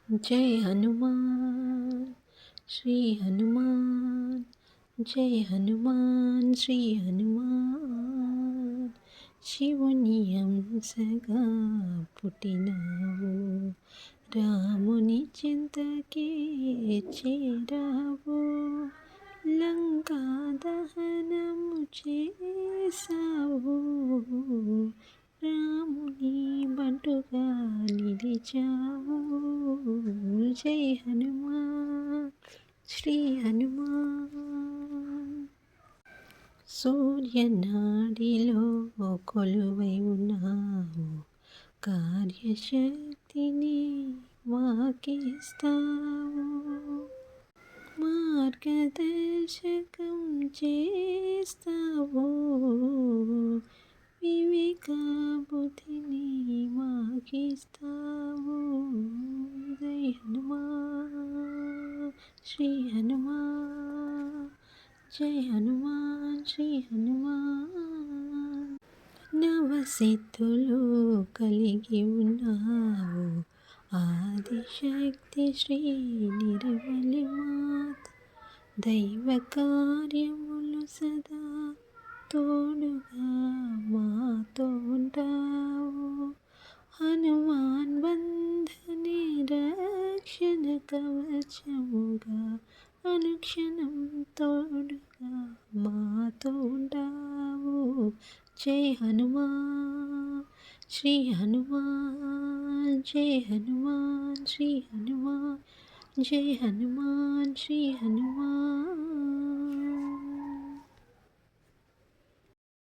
जय हनुमान श्री हनुमान। जय हनुमान श्री हनुमान। శివుని అంశగా పుట్టినావు, రాముని చింతకే చేరావు, లంకా దహనము చేసావు, రాముని బంటుగా నిలిచావు. జై హనుమాన్ శ్రీ హనుమాన్. సూర్యనాడిలో కొలువై ఉన్నావు, కార్యశక్తిని వాకిస్తావు, మార్గదర్శకం చేస్తావు, వివేక బుద్ధిని మాకిస్తావు. జై హనుమాన్ శ్రీ హనుమాన్. జై హనుమాన్ శ్రీ హనుమాన్. నవసిద్ధులు కలిగి ఉన్నావు, ఆదిశక్తి శ్రీ నిర్మలి మాత, దైవ కార్యములు సదా తోడుగా మాతో ఉంటావు. హనుమాన్ బంధనే రక్షణ కవచముగా, అనుక్షణం తోడుగా మాతో ఉంటావు. జై హనుమాన్ శ్రీ హనుమాన్. జై హనుమాన్ శ్రీ హనుమాన్. జై హనుమాన్ శ్రీ హనుమాన్.